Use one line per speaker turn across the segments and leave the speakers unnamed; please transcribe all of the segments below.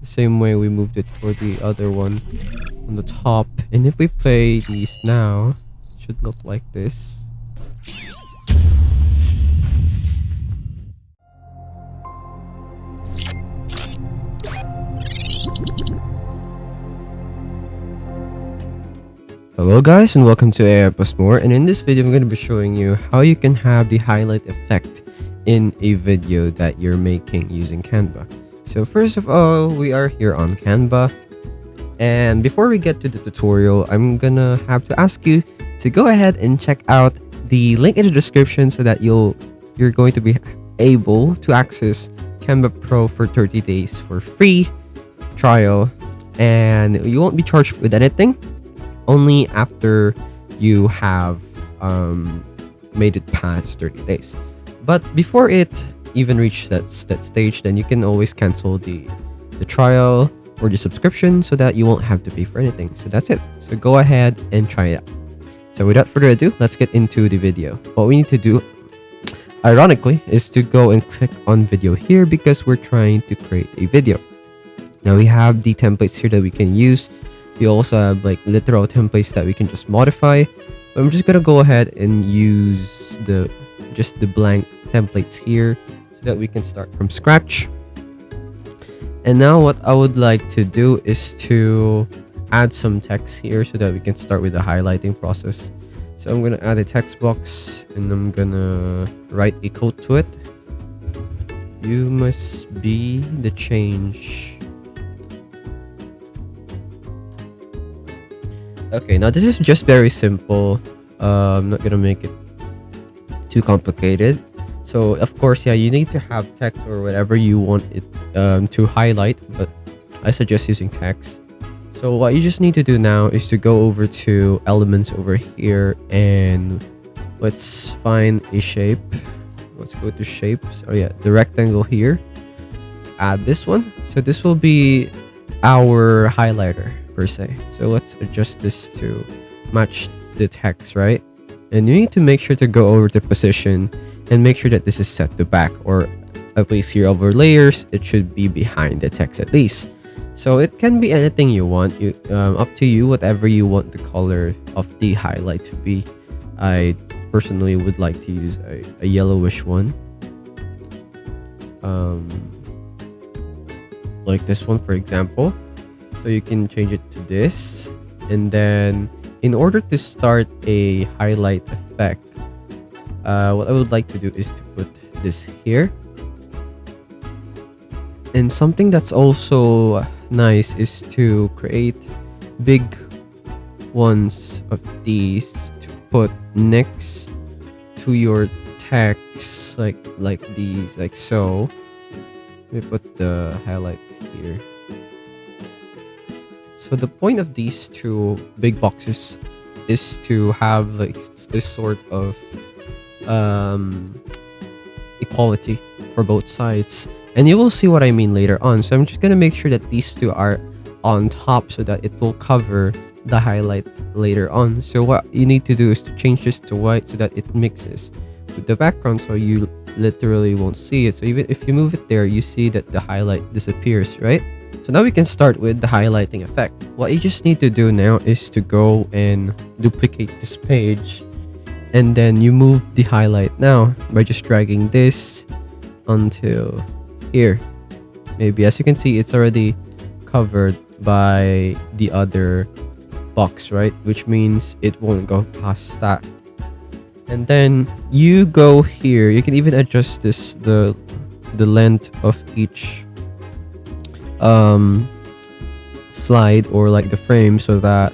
the same way we moved it for the other one on the top. And if we play these now, it should look like this. Hello guys, and welcome to AI Plus More, and in this video I'm going to be showing you how you can have the highlight effect in a video that you're making using Canva. So first of all, we are here on Canva, and before we get to the tutorial, I'm gonna have to ask you to go ahead and check out the link in the description so that you're going to be able to access Canva Pro for 30 days for free trial, and you won't be charged with anything. Only after you have made it past 30 days. But before it even reaches that stage, then you can always cancel the trial or the subscription so that you won't have to pay for anything. So that's it. So go ahead and try it out. So without further ado, let's get into the video. What we need to do, ironically, is to go and click on video here because we're trying to create a video. Now we have the templates here that we can use. We also have like literal templates that we can just modify. But I'm just gonna go ahead and use just the blank templates here so that we can start from scratch. And now what I would like to do is to add some text here so that we can start with the highlighting process. So I'm gonna add a text box and I'm gonna write a code to it. You must be the change. Okay, now this is just very simple. I'm not gonna make it too complicated. So of course, yeah, you need to have text or whatever you want it to highlight, but I suggest using text. So what you just need to do now is to go over to elements over here and let's find a shape. Let's go to shapes. Oh yeah, the rectangle here. Let's add this one. So this will be our highlighter per se. So let's adjust this to match the text, right? And you need to make sure to go over to position and make sure that this is set to back, or at least here over layers, it should be behind the text at least. So it can be anything you want. Up to you, whatever you want the color of the highlight to be. I personally would like to use a yellowish one, like this one for example. So you can change it to this, and then in order to start a highlight effect, what I would like to do is to put this here. And something that's also nice is to create big ones of these to put next to your text, like these, like so. Let me put the highlight here. So the point of these two big boxes is to have like this sort of equality for both sides, and you will see what I mean later on. So I'm just gonna make sure that these two are on top so that it will cover the highlight later on. So what you need to do is to change this to white so that it mixes with the background, so you literally won't see it. So even if you move it there, you see that the highlight disappears, right? So now we can start with the highlighting effect. What you just need to do now is to go and duplicate this page, and then you move the highlight now by just dragging this onto here. Maybe as you can see, it's already covered by the other box, right? Which means it won't go past that. And then you go here. You can even adjust this the length of each slide, or like the frame, so that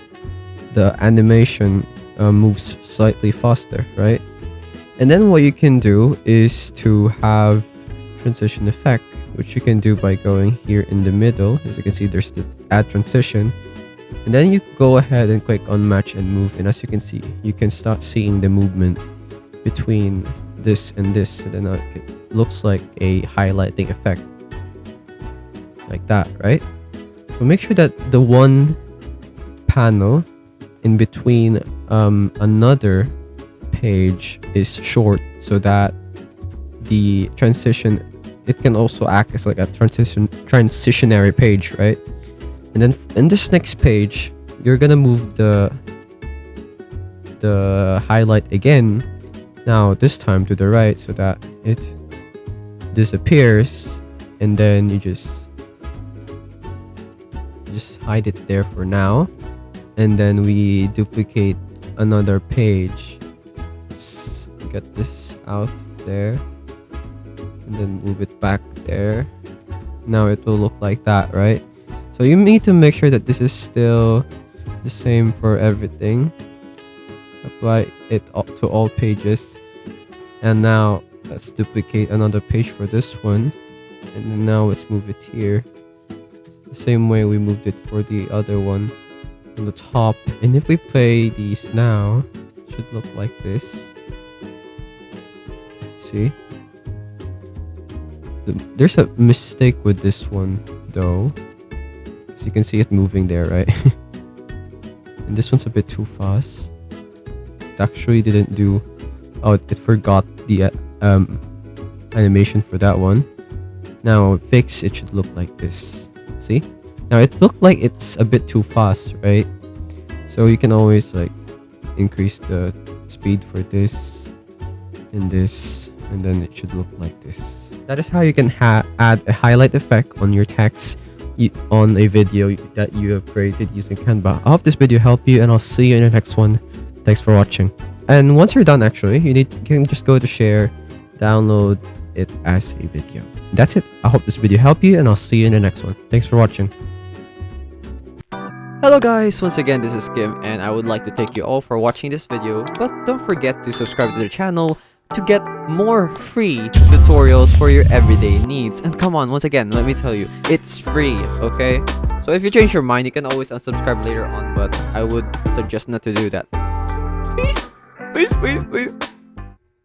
the animation moves slightly faster, right? And then what you can do is to have transition effect, which you can do by going here in the middle. As you can see, there's the add transition, and then you go ahead and click on match and move, and as you can see, you can start seeing the movement between this and this, and then it looks like a highlighting effect like that, right? So make sure that the one panel in between another page is short, so that the transition it can also act as like a transitionary page, right? And then in this next page, you're gonna move the highlight again, now this time to the right, so that it disappears, and then you just hide it there for now. And then we duplicate another page. Let's get this out there and then move it back there. Now it will look like that, right? So you need to make sure that this is still the same for everything. Apply it to all pages. And now let's duplicate another page for this one. And then now let's move it here. The same way we moved it for the other one on the top. And if we play these now, it should look like this. See? There's a mistake with this one though. So you can see it moving there, right? And this one's a bit too fast. It actually didn't do... Oh, it forgot the animation for that one. Now fix, it should look like this. See? Now it looked like it's a bit too fast, right? So you can always like increase the speed for this and this, and then it should look like this. That is how you can add a highlight effect on your text on a video that you have created using Canva. I hope this video helped you, and I'll see you in the next one. Thanks for watching. And once you're done, actually, you can just go to share, download it as a video. That's it. I hope this video helped you, and I'll see you in the next one. Thanks for watching. Hello guys, once again this is Kim, and I would like to thank you all for watching this video, but don't forget to subscribe to the channel to get more free tutorials for your everyday needs. And come on, once again, let me tell you, it's free, okay? So if you change your mind, you can always unsubscribe later on, but I would suggest not to do that. Please, please, please, please.